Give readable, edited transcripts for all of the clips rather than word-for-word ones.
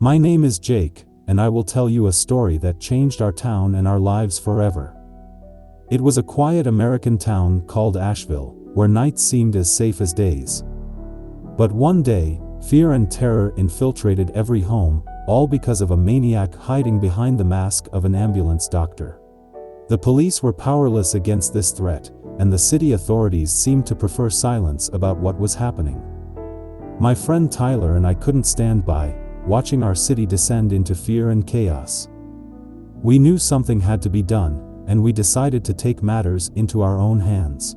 My name is Jake, and I will tell you a story that changed our town and our lives forever. It was a quiet American town called Asheville, where nights seemed as safe as days. But one day, fear and terror infiltrated every home, all because of a maniac hiding behind the mask of an ambulance doctor. The police were powerless against this threat, and the city authorities seemed to prefer silence about what was happening. My friend Tyler and I couldn't stand by, watching our city descend into fear and chaos. We knew something had to be done, and we decided to take matters into our own hands.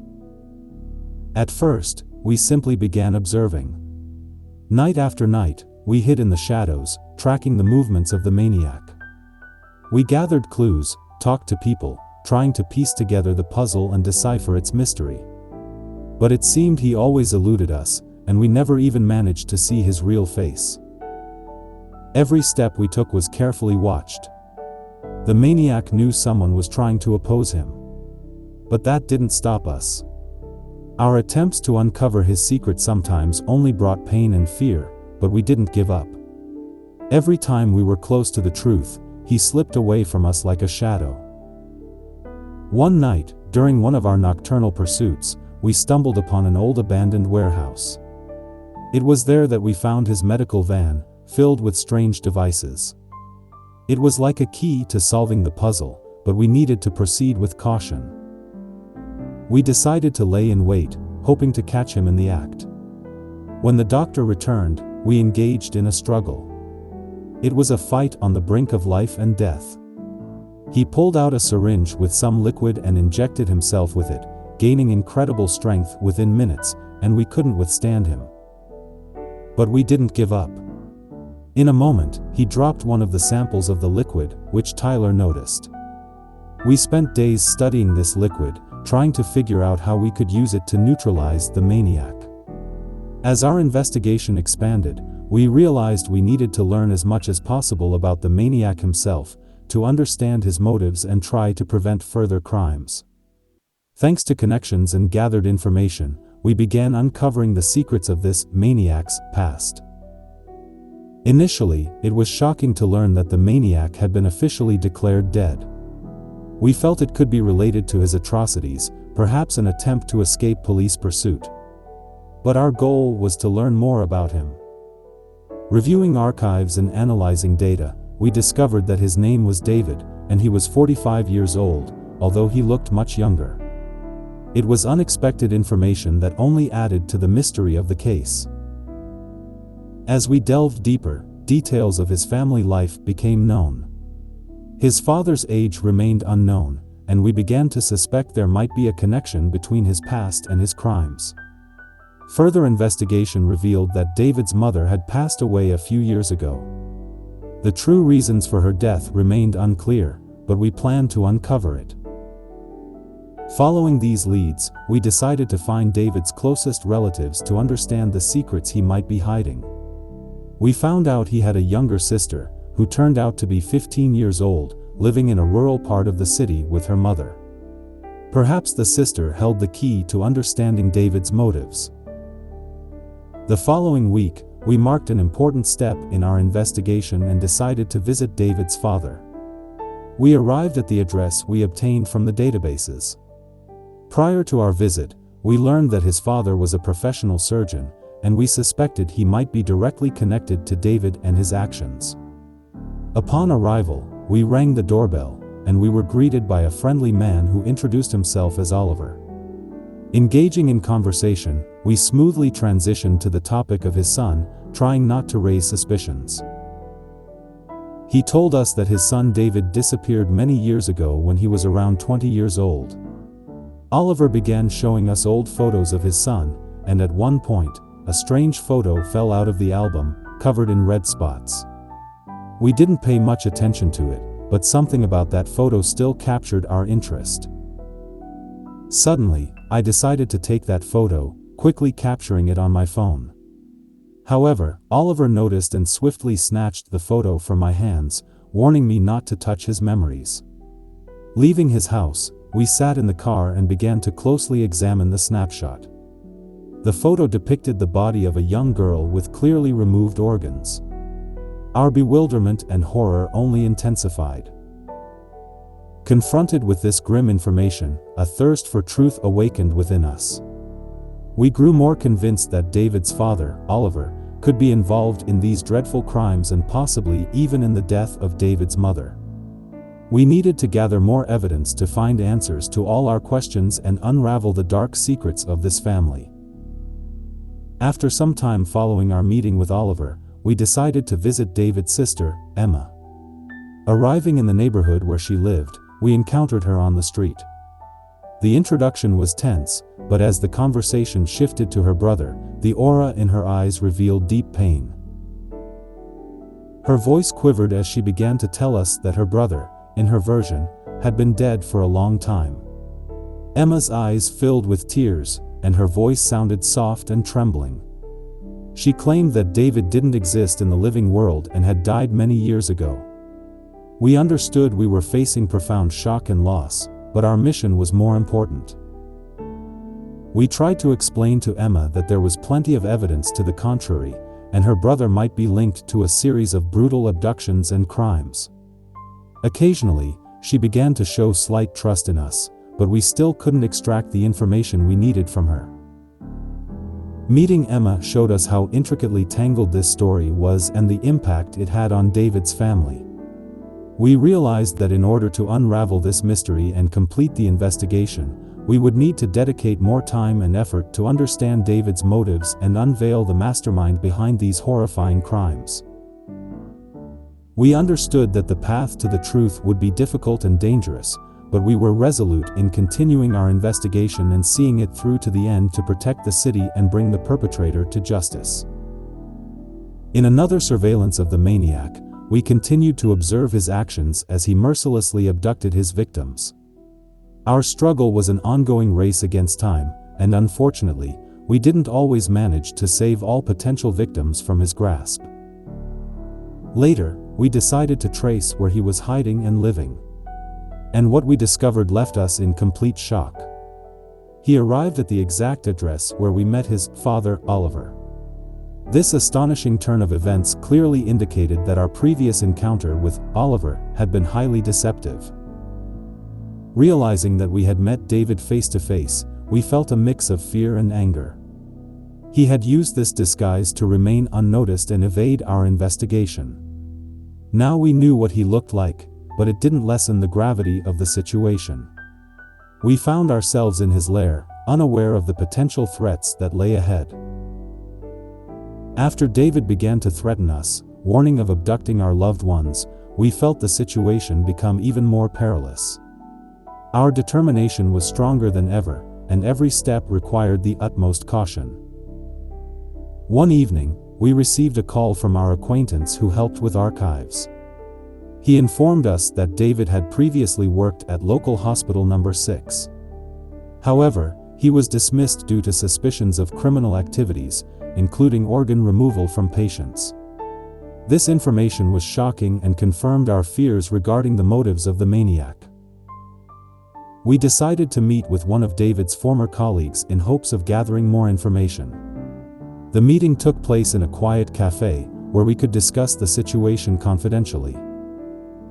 At first, we simply began observing. Night after night, we hid in the shadows, tracking the movements of the maniac. We gathered clues, talked to people, trying to piece together the puzzle and decipher its mystery. But it seemed he always eluded us, and we never even managed to see his real face. Every step we took was carefully watched. The maniac knew someone was trying to oppose him. But that didn't stop us. Our attempts to uncover his secret sometimes only brought pain and fear, but we didn't give up. Every time we were close to the truth, he slipped away from us like a shadow. One night, during one of our nocturnal pursuits, we stumbled upon an old abandoned warehouse. It was there that we found his medical van, filled with strange devices. It was like a key to solving the puzzle, but we needed to proceed with caution. We decided to lay in wait, hoping to catch him in the act. When the doctor returned, we engaged in a struggle. It was a fight on the brink of life and death. He pulled out a syringe with some liquid and injected himself with it, gaining incredible strength within minutes, and we couldn't withstand him. But we didn't give up. In a moment, he dropped one of the samples of the liquid, which Tyler noticed. We spent days studying this liquid, trying to figure out how we could use it to neutralize the maniac. As our investigation expanded, we realized we needed to learn as much as possible about the maniac himself, to understand his motives and try to prevent further crimes. Thanks to connections and gathered information, we began uncovering the secrets of this maniac's past. Initially, it was shocking to learn that the maniac had been officially declared dead. We felt it could be related to his atrocities, perhaps an attempt to escape police pursuit. But our goal was to learn more about him. Reviewing archives and analyzing data, we discovered that his name was David, and he was 45 years old, although he looked much younger. It was unexpected information that only added to the mystery of the case. As we delved deeper, details of his family life became known. His father's age remained unknown, and we began to suspect there might be a connection between his past and his crimes. Further investigation revealed that David's mother had passed away a few years ago. The true reasons for her death remained unclear, but we planned to uncover it. Following these leads, we decided to find David's closest relatives to understand the secrets he might be hiding. We found out he had a younger sister, who turned out to be 15 years old, living in a rural part of the city with her mother. Perhaps the sister held the key to understanding David's motives. The following week, we marked an important step in our investigation and decided to visit David's father. We arrived at the address we obtained from the databases. Prior to our visit, we learned that his father was a professional surgeon, and we suspected he might be directly connected to David and his actions. Upon arrival, we rang the doorbell, and we were greeted by a friendly man who introduced himself as Oliver. Engaging in conversation, we smoothly transitioned to the topic of his son, trying not to raise suspicions. He told us that his son David disappeared many years ago when he was around 20 years old. Oliver began showing us old photos of his son, and at one point, a strange photo fell out of the album, covered in red spots. We didn't pay much attention to it, but something about that photo still captured our interest. Suddenly, I decided to take that photo, quickly capturing it on my phone. However, Oliver noticed and swiftly snatched the photo from my hands, warning me not to touch his memories. Leaving his house, we sat in the car and began to closely examine the snapshot. The photo depicted the body of a young girl with clearly removed organs. Our bewilderment and horror only intensified. Confronted with this grim information, a thirst for truth awakened within us. We grew more convinced that David's father, Oliver, could be involved in these dreadful crimes and possibly even in the death of David's mother. We needed to gather more evidence to find answers to all our questions and unravel the dark secrets of this family. After some time following our meeting with Oliver, we decided to visit David's sister, Emma. Arriving in the neighborhood where she lived, we encountered her on the street. The introduction was tense, but as the conversation shifted to her brother, the aura in her eyes revealed deep pain. Her voice quivered as she began to tell us that her brother, in her version, had been dead for a long time. Emma's eyes filled with tears, and her voice sounded soft and trembling. She claimed that David didn't exist in the living world and had died many years ago. We understood we were facing profound shock and loss, but our mission was more important. We tried to explain to Emma that there was plenty of evidence to the contrary, and her brother might be linked to a series of brutal abductions and crimes. Occasionally, she began to show slight trust in us, but we still couldn't extract the information we needed from her. Meeting Emma showed us how intricately tangled this story was and the impact it had on David's family. We realized that in order to unravel this mystery and complete the investigation, we would need to dedicate more time and effort to understand David's motives and unveil the mastermind behind these horrifying crimes. We understood that the path to the truth would be difficult and dangerous, but we were resolute in continuing our investigation and seeing it through to the end to protect the city and bring the perpetrator to justice. In another surveillance of the Maniac, we continued to observe his actions as he mercilessly abducted his victims. Our struggle was an ongoing race against time, and unfortunately, we didn't always manage to save all potential victims from his grasp. Later, we decided to trace where he was hiding and living. And what we discovered left us in complete shock. He arrived at the exact address where we met his father, Oliver. This astonishing turn of events clearly indicated that our previous encounter with Oliver had been highly deceptive. Realizing that we had met David face to face, we felt a mix of fear and anger. He had used this disguise to remain unnoticed and evade our investigation. Now we knew what he looked like, but it didn't lessen the gravity of the situation. We found ourselves in his lair, unaware of the potential threats that lay ahead. After David began to threaten us, warning of abducting our loved ones, we felt the situation become even more perilous. Our determination was stronger than ever, and every step required the utmost caution. One evening, we received a call from our acquaintance who helped with archives. He informed us that David had previously worked at local hospital number 6. However, he was dismissed due to suspicions of criminal activities, including organ removal from patients. This information was shocking and confirmed our fears regarding the motives of the maniac. We decided to meet with one of David's former colleagues in hopes of gathering more information. The meeting took place in a quiet cafe, where we could discuss the situation confidentially.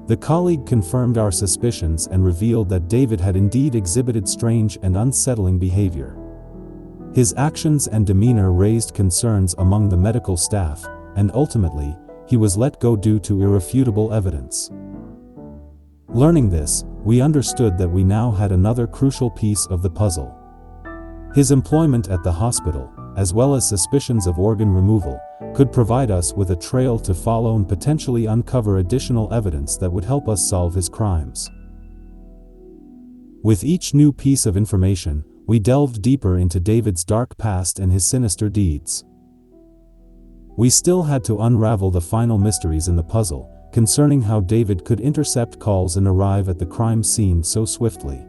The colleague confirmed our suspicions and revealed that David had indeed exhibited strange and unsettling behavior. His actions and demeanor raised concerns among the medical staff, and ultimately, he was let go due to irrefutable evidence. Learning this, we understood that we now had another crucial piece of the puzzle. His employment at the hospital, as well as suspicions of organ removal, could provide us with a trail to follow and potentially uncover additional evidence that would help us solve his crimes. With each new piece of information, we delved deeper into David's dark past and his sinister deeds. We still had to unravel the final mysteries in the puzzle, concerning how David could intercept calls and arrive at the crime scene so swiftly.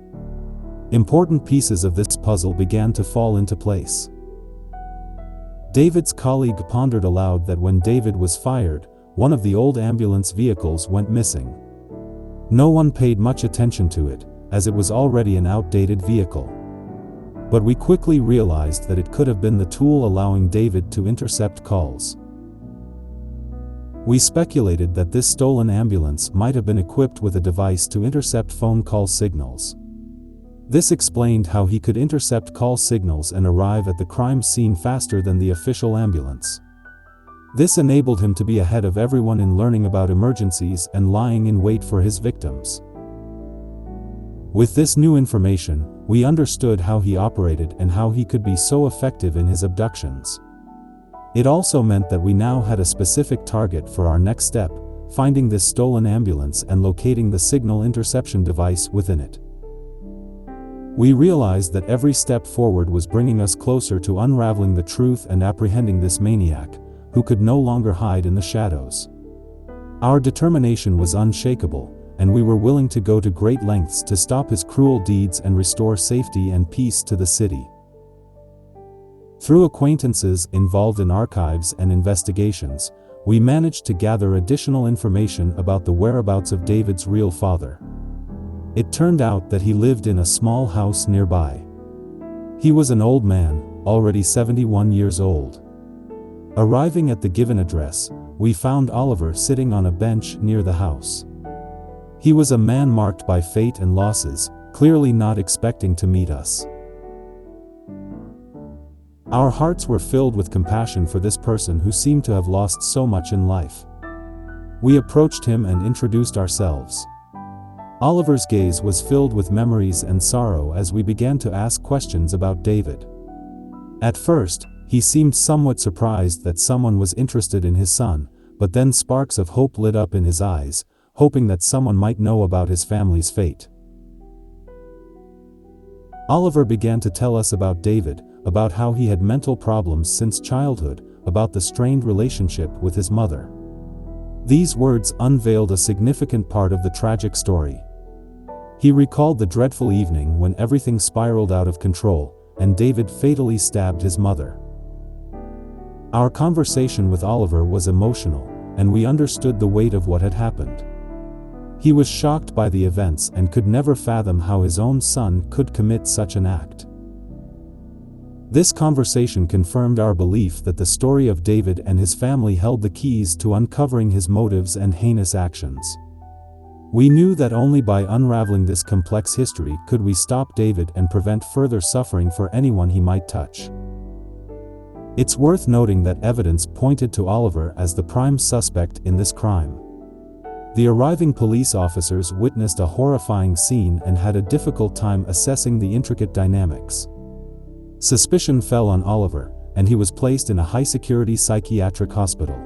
Important pieces of this puzzle began to fall into place. David's colleague pondered aloud that when David was fired, one of the old ambulance vehicles went missing. No one paid much attention to it, as it was already an outdated vehicle. But we quickly realized that it could have been the tool allowing David to intercept calls. We speculated that this stolen ambulance might have been equipped with a device to intercept phone call signals. This explained how he could intercept call signals and arrive at the crime scene faster than the official ambulance. This enabled him to be ahead of everyone in learning about emergencies and lying in wait for his victims. With this new information, we understood how he operated and how he could be so effective in his abductions. It also meant that we now had a specific target for our next step, finding this stolen ambulance and locating the signal interception device within it. We realized that every step forward was bringing us closer to unraveling the truth and apprehending this maniac, who could no longer hide in the shadows. Our determination was unshakable, and we were willing to go to great lengths to stop his cruel deeds and restore safety and peace to the city. Through acquaintances involved in archives and investigations, we managed to gather additional information about the whereabouts of David's real father. It turned out that he lived in a small house nearby. He was an old man, already 71 years old. Arriving at the given address, we found Oliver sitting on a bench near the house. He was a man marked by fate and losses, clearly not expecting to meet us. Our hearts were filled with compassion for this person who seemed to have lost so much in life. We approached him and introduced ourselves. Oliver's gaze was filled with memories and sorrow as we began to ask questions about David. At first, he seemed somewhat surprised that someone was interested in his son, but then sparks of hope lit up in his eyes, hoping that someone might know about his family's fate. Oliver began to tell us about David, about how he had mental problems since childhood, about the strained relationship with his mother. These words unveiled a significant part of the tragic story. He recalled the dreadful evening when everything spiraled out of control, and David fatally stabbed his mother. Our conversation with Oliver was emotional, and we understood the weight of what had happened. He was shocked by the events and could never fathom how his own son could commit such an act. This conversation confirmed our belief that the story of David and his family held the keys to uncovering his motives and heinous actions. We knew that only by unraveling this complex history could we stop David and prevent further suffering for anyone he might touch. It's worth noting that evidence pointed to Oliver as the prime suspect in this crime. The arriving police officers witnessed a horrifying scene and had a difficult time assessing the intricate dynamics. Suspicion fell on Oliver, and he was placed in a high-security psychiatric hospital.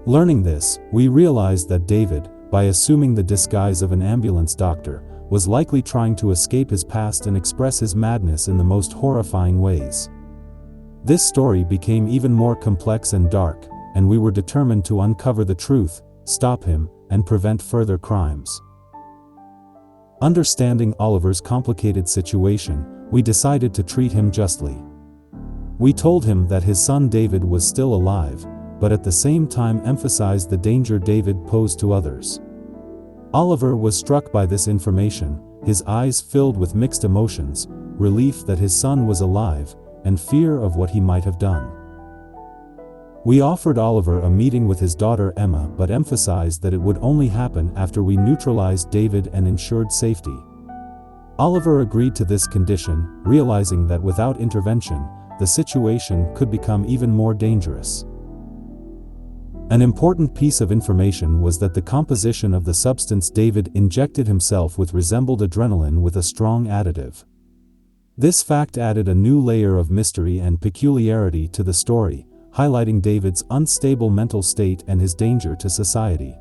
Learning this, we realized that David, by assuming the disguise of an ambulance doctor, was likely trying to escape his past and express his madness in the most horrifying ways. This story became even more complex and dark, and we were determined to uncover the truth, stop him, and prevent further crimes. Understanding Oliver's complicated situation, we decided to treat him justly. We told him that his son David was still alive, but at the same time emphasized the danger David posed to others. Oliver was struck by this information, his eyes filled with mixed emotions, relief that his son was alive, and fear of what he might have done. We offered Oliver a meeting with his daughter Emma but emphasized that it would only happen after we neutralized David and ensured safety. Oliver agreed to this condition, realizing that without intervention, the situation could become even more dangerous. An important piece of information was that the composition of the substance David injected himself with resembled adrenaline with a strong additive. This fact added a new layer of mystery and peculiarity to the story, highlighting David's unstable mental state and his danger to society.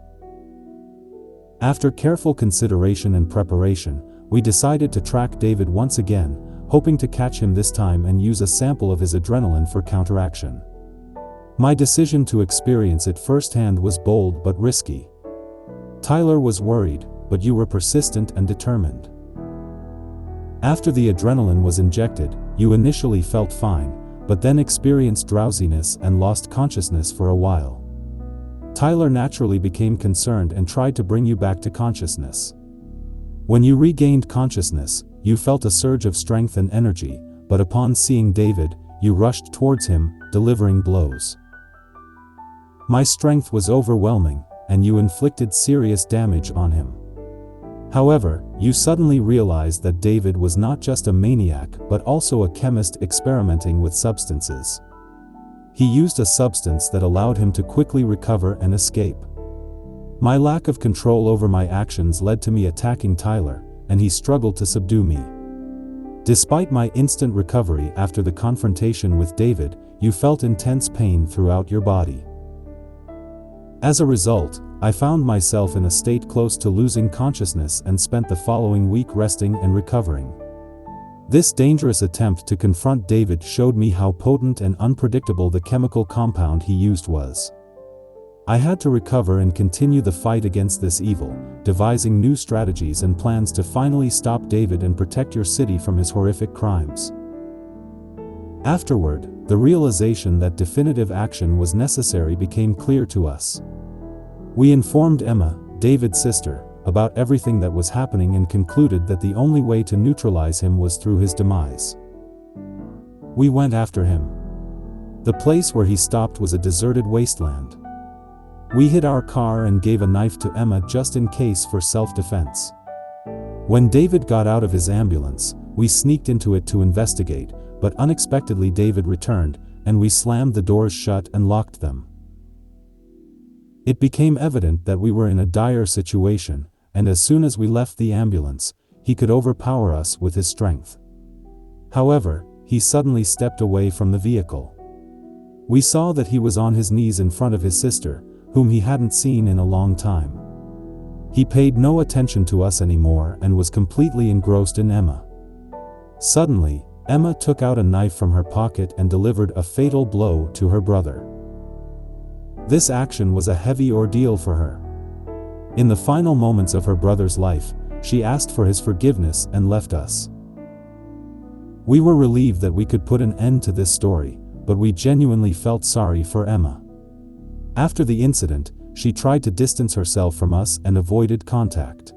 After careful consideration and preparation, we decided to track David once again, hoping to catch him this time and use a sample of his adrenaline for counteraction. My decision to experience it firsthand was bold but risky. Tyler was worried, but you were persistent and determined. After the adrenaline was injected, you initially felt fine, but then experienced drowsiness and lost consciousness for a while. Tyler naturally became concerned and tried to bring you back to consciousness. When you regained consciousness, you felt a surge of strength and energy, but upon seeing David, you rushed towards him, delivering blows. My strength was overwhelming, and you inflicted serious damage on him. However, you suddenly realized that David was not just a maniac but also a chemist experimenting with substances. He used a substance that allowed him to quickly recover and escape. My lack of control over my actions led to me attacking Tyler, and he struggled to subdue me. Despite my instant recovery after the confrontation with David, you felt intense pain throughout your body. As a result, I found myself in a state close to losing consciousness and spent the following week resting and recovering. This dangerous attempt to confront David showed me how potent and unpredictable the chemical compound he used was. I had to recover and continue the fight against this evil, devising new strategies and plans to finally stop David and protect your city from his horrific crimes. Afterward, the realization that definitive action was necessary became clear to us. We informed Emma, David's sister, about everything that was happening and concluded that the only way to neutralize him was through his demise. We went after him. The place where he stopped was a deserted wasteland. We hid our car and gave a knife to Emma just in case for self-defense. When David got out of his ambulance, we sneaked into it to investigate, but unexpectedly David returned, and we slammed the doors shut and locked them. It became evident that we were in a dire situation, and as soon as we left the ambulance, he could overpower us with his strength. However, he suddenly stepped away from the vehicle. We saw that he was on his knees in front of his sister, whom he hadn't seen in a long time. He paid no attention to us anymore and was completely engrossed in Emma. Suddenly, Emma took out a knife from her pocket and delivered a fatal blow to her brother. This action was a heavy ordeal for her. In the final moments of her brother's life, she asked for his forgiveness and left us. We were relieved that we could put an end to this story, but we genuinely felt sorry for Emma. After the incident, she tried to distance herself from us and avoided contact.